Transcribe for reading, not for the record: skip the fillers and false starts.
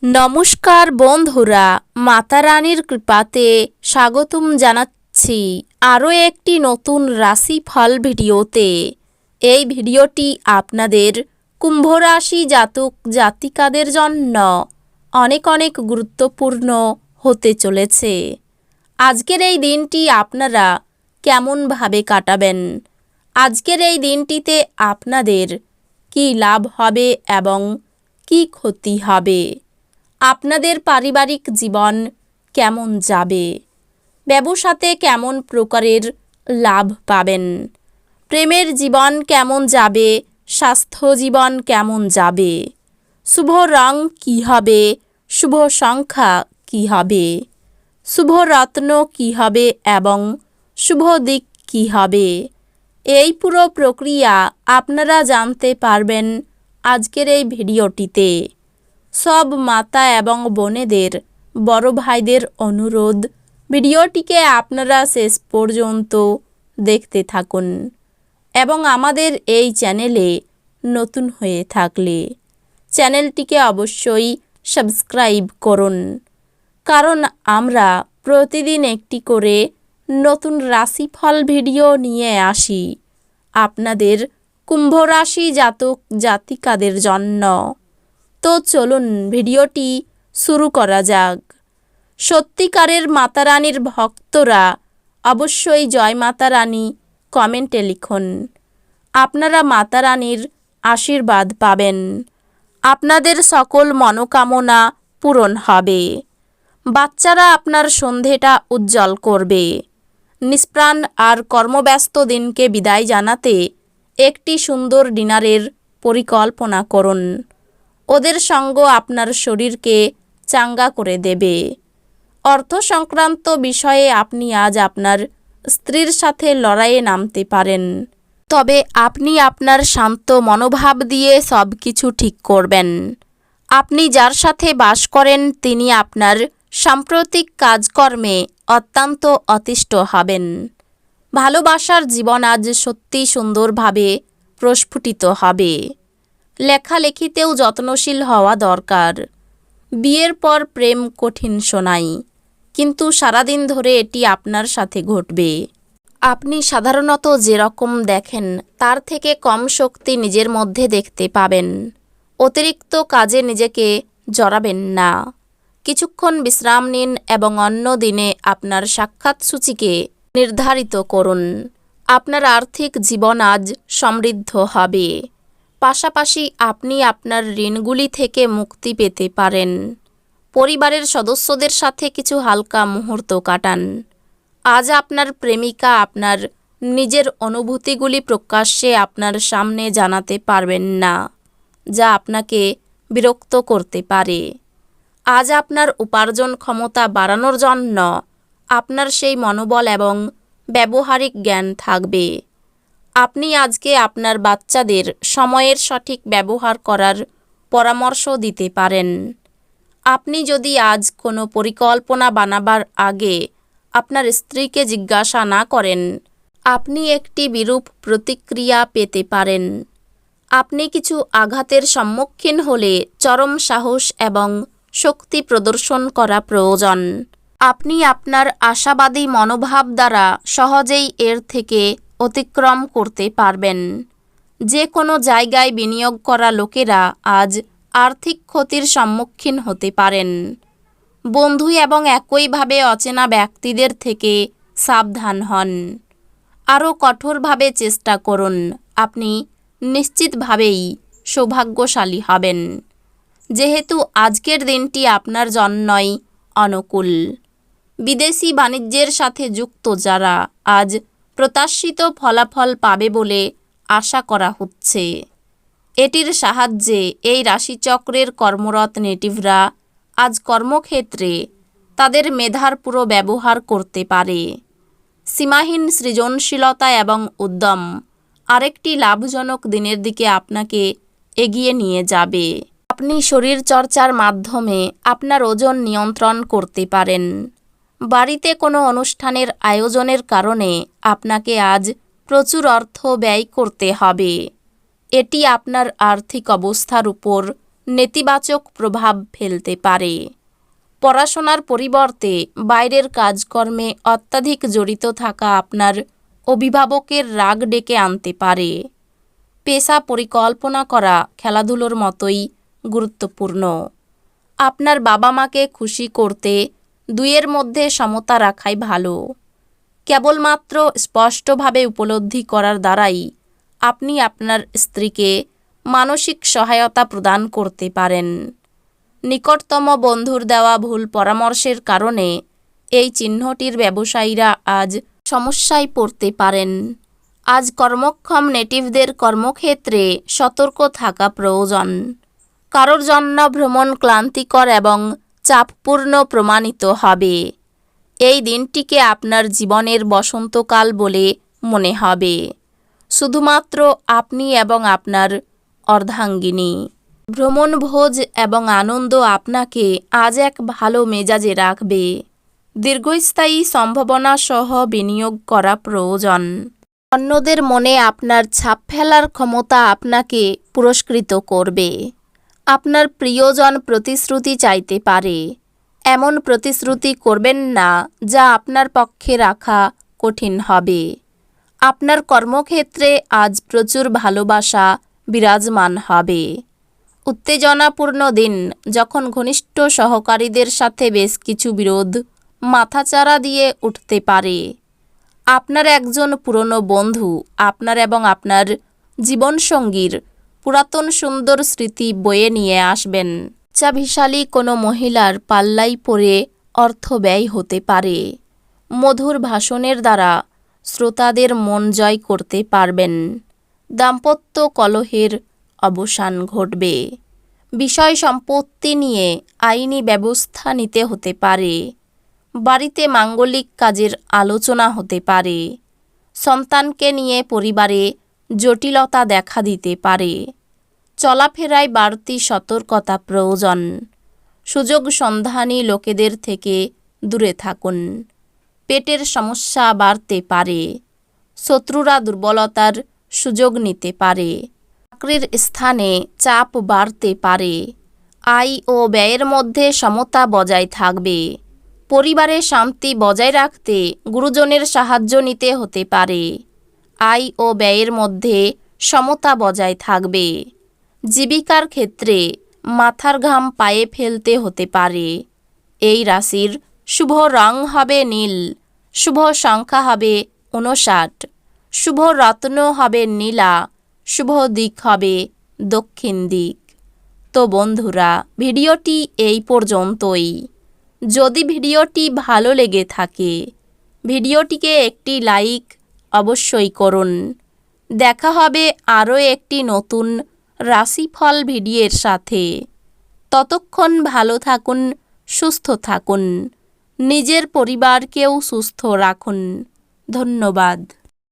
নমস্কার বন্ধুরা, মাতা রানীর কৃপাতে স্বাগতম জানাচ্ছি আরও একটি নতুন রাশিফল ভিডিওতে। এই ভিডিওটি আপনাদের কুম্ভ রাশি জাতক জাতিকাদের জন্য অনেক অনেক গুরুত্বপূর্ণ হতে চলেছে। আজকের এই দিনটি আপনারা কেমনভাবে কাটাবেন, আজকের এই দিনটিতে আপনাদের কি লাভ হবে এবং কি ক্ষতি হবে, আপনাদের পারিবারিক জীবন কেমন যাবে, ব্যবসাতে কেমন প্রকারের লাভ পাবেন, প্রেমের জীবন কেমন যাবে, স্বাস্থ্য জীবন কেমন যাবে, শুভ রং কী হবে, শুভ সংখ্যা কী হবে, শুভ রত্ন কী হবে এবং শুভ দিক কী হবে, এই পুরো প্রক্রিয়া আপনারা জানতে পারবেন আজকের এই ভিডিওটিতে। সব মাতা এবং বোনেদের, বড় ভাইদের অনুরোধ, ভিডিওটিকে আপনারা শেষ পর্যন্ত দেখতে থাকুন এবং আমাদের এই চ্যানেলে নতুন হয়ে থাকলে চ্যানেলটিকে অবশ্যই সাবস্ক্রাইব করুন, কারণ আমরা প্রতিদিন একটি করে নতুন রাশিফল ভিডিও নিয়ে আসি আপনাদের কুম্ভ রাশি জাতক জাতিকাদের জন্য। তো চলুন ভিডিওটি শুরু করা যাক। সত্যিকারের মাতা রানীর ভক্তরা অবশ্যই জয় মাতা রানী কমেন্টে লিখুন। আপনারা মাতা রানীর আশীর্বাদ পাবেন, আপনাদের সকল মনোকামনা পূরণ হবে, বাচ্চারা আপনার সন্ধেটা উজ্জ্বল করবে। নিষ্প্রাণ আর কর্মব্যস্ত দিনকে বিদায় জানাতে একটি সুন্দর ডিনারের পরিকল্পনা করুন। ওদের সঙ্গ আপনার শরীরকে চাঙ্গা করে দেবে। অর্থ সংক্রান্ত বিষয়ে আপনি আজ আপনার স্ত্রীর সাথে লড়াইয়ে নামতে পারেন, তবে আপনি আপনার শান্ত মনোভাব দিয়ে সব কিছু ঠিক করবেন। আপনি যার সাথে বাস করেন তিনি আপনার সাম্প্রতিক কাজকর্মে অত্যন্ত অতিষ্ঠ হবেন। ভালোবাসার জীবন আজ সত্যি সুন্দরভাবে প্রস্ফুটিত হবে। লেখালেখিতেও যত্নশীল হওয়া দরকার। বিয়ের পর প্রেম কঠিন শোনায়, কিন্তু সারাদিন ধরে এটি আপনার সাথে ঘটবে। আপনি সাধারণত যেরকম দেখেন তার থেকে কম শক্তি নিজের মধ্যে দেখতে পাবেন। অতিরিক্ত কাজে নিজেকে জড়াবেন না। কিছুক্ষণ বিশ্রাম নিন এবং অন্য দিনে আপনার সাক্ষাৎ সূচিকে নির্ধারিত করুন। আপনার আর্থিক জীবন আজ সমৃদ্ধ হবে। পাশাপাশি আপনি আপনার ঋণগুলি থেকে মুক্তি পেতে পারেন। পরিবারের সদস্যদের সাথে কিছু হালকা মুহূর্ত কাটান। আজ আপনার প্রেমিকা আপনার নিজের অনুভূতিগুলি প্রকাশ্যে আপনার সামনে জানাতে পারবেন না, যা আপনাকে বিরক্ত করতে পারে। আজ আপনার উপার্জন ক্ষমতা বাড়ানোর জন্য আপনার সেই মনোবল এবং ব্যবহারিক জ্ঞান থাকবে। আপনি আজকে আপনার বাচ্চাদের সময়ের সঠিক ব্যবহার করার পরামর্শ দিতে পারেন। আপনি যদি আজ কোনো পরিকল্পনা বানাবার আগে আপনার স্ত্রীকে জিজ্ঞাসা না করেন, আপনি একটি বিরূপ প্রতিক্রিয়া পেতে পারেন। আপনি কিছু আঘাতের সম্মুখীন হলে চরম সাহস এবং শক্তি প্রদর্শন করা প্রয়োজন। আপনি আপনার আশাবাদী মনোভাব দ্বারা সহজেই এর থেকে অতিক্রম করতে পারবেন। যে কোনো জায়গায় বিনিয়োগ করা লোকেরা আজ আর্থিক ক্ষতির সম্মুখীন হতে পারেন। বন্ধু এবং একইভাবে অচেনা ব্যক্তিদের থেকে সাবধান হন। আরও কঠোরভাবে চেষ্টা করুন, আপনি নিশ্চিতভাবেই সৌভাগ্যশালী হবেন, যেহেতু আজকের দিনটি আপনার জন্যই অনুকূল। বিদেশি বাণিজ্যের সাথে যুক্ত যারা আজ প্রত্যাশিত ফলাফল পাবে বলে আশা করা হচ্ছে। এটির সাহায্যে এই রাশিচক্রের কর্মরত নেটিভরা আজ কর্মক্ষেত্রে তাদের মেধার পুরো ব্যবহার করতে পারে। সীমাহীন সৃজনশীলতা এবং উদ্যম আরেকটি লাভজনক দিনের দিকে আপনাকে এগিয়ে নিয়ে যাবে। আপনি শরীরচর্চার মাধ্যমে আপনার ওজন নিয়ন্ত্রণ করতে পারেন। বাড়িতে কোনো অনুষ্ঠানের আয়োজনের কারণে আপনাকে আজ প্রচুর অর্থ ব্যয় করতে হবে। এটি আপনার আর্থিক অবস্থার উপর নেতিবাচক প্রভাব ফেলতে পারে। পড়াশোনার পরিবর্তে বাইরের কাজকর্মে অত্যাধিক জড়িত থাকা আপনার অভিভাবকের রাগ ডেকে আনতে পারে। পেশা পরিকল্পনা করা খেলাধুলোর মতোই গুরুত্বপূর্ণ। আপনার বাবা মাকে খুশি করতে দুইয়ের মধ্যে সমতা রাখাই ভালো। কেবলমাত্র স্পষ্টভাবে উপলব্ধি করার দ্বারাই আপনি আপনার স্ত্রীকে মানসিক সহায়তা প্রদান করতে পারেন। নিকটতম বন্ধুর দেওয়া ভুল পরামর্শের কারণে এই চিহ্নটির ব্যবসায়ীরা আজ সমস্যায় পড়তে পারেন। আজ কর্মক্ষম নেটিভদের কর্মক্ষেত্রে সতর্ক থাকা প্রয়োজন। কারোর জন্য ভ্রমণ ক্লান্তিকর এবং চাপপূর্ণ প্রমাণিত হবে। এই দিনটিকে আপনার জীবনের বসন্তকাল বলে মনে হবে। শুধুমাত্র আপনি এবং আপনার অর্ধাঙ্গিনী। ভ্রমণভোজ এবং আনন্দ আপনাকে আজ এক ভালো মেজাজে রাখবে। দীর্ঘস্থায়ী সম্ভাবনা সহ বিনিয়োগ করা প্রয়োজন। অন্যদের মনে আপনার ছাপ ফেলার ক্ষমতা আপনাকে পুরস্কৃত করবে। আপনার প্রিয়জন প্রতিশ্রুতি চাইতে পারে। এমন প্রতিশ্রুতি করবেন না যা আপনার পক্ষে রাখা কঠিন হবে। আপনার কর্মক্ষেত্রে আজ প্রচুর ভালোবাসা বিরাজমান হবে। উত্তেজনাপূর্ণ দিন, যখন ঘনিষ্ঠ সহকারীদের সাথে বেশ কিছু বিরোধ মাথাচাড়া দিয়ে উঠতে পারে। আপনার একজন পুরনো বন্ধু আপনার এবং আপনার জীবনসঙ্গীর পুরাতন সুন্দর স্মৃতি বয়ে নিয়ে আসবেন। চাভিশালী কোনো মহিলার পাল্লাই পড়ে অর্থ ব্যয় হতে পারে। মধুর ভাষণের দ্বারা শ্রোতাদের মন জয় করতে পারবেন। দাম্পত্য কলহের অবসান ঘটবে। বিষয় সম্পত্তি নিয়ে আইনি ব্যবস্থা নিতে হতে পারে। বাড়িতে মাঙ্গলিক কাজের আলোচনা হতে পারে। সন্তানকে নিয়ে পরিবারে জটিলতা দেখা দিতে পারে। চলাফেরায় বাড়তি সতর্কতা প্রয়োজন। সুযোগ সন্ধানী লোকেদের থেকে দূরে থাকুন। পেটের সমস্যা বাড়তে পারে। শত্রুরা দুর্বলতার সুযোগ নিতে পারে। চাকরির স্থানে চাপ বাড়তে পারে। আয় ও ব্যয়ের মধ্যে সমতা বজায় থাকবে। পরিবারে শান্তি বজায় রাখতে গুরুজনের সাহায্য নিতে হতে পারে। আয় ও ব্যয়ের মধ্যে সমতা বজায় থাকবে। জীবিকার ক্ষেত্রে মাথার ঘাম পায়ে ফেলতে হতে পারে। এই রাশির শুভ রং হবে নীল। শুভ সংখ্যা হবে 59। শুভ রত্ন হবে নীলা। শুভ দিক হবে দক্ষিণ দিক। তো বন্ধুরা, ভিডিওটি এই পর্যন্তই। যদি ভিডিওটি ভালো লেগে থাকে ভিডিওটিকে একটি লাইক অবশ্যই করুন। দেখা হবে আরও একটি নতুন রাশিফল ভিডিওর সাথে। ততক্ষণ ভালো থাকুন, সুস্থ থাকুন, নিজের পরিবারকেও সুস্থ রাখুন। ধন্যবাদ।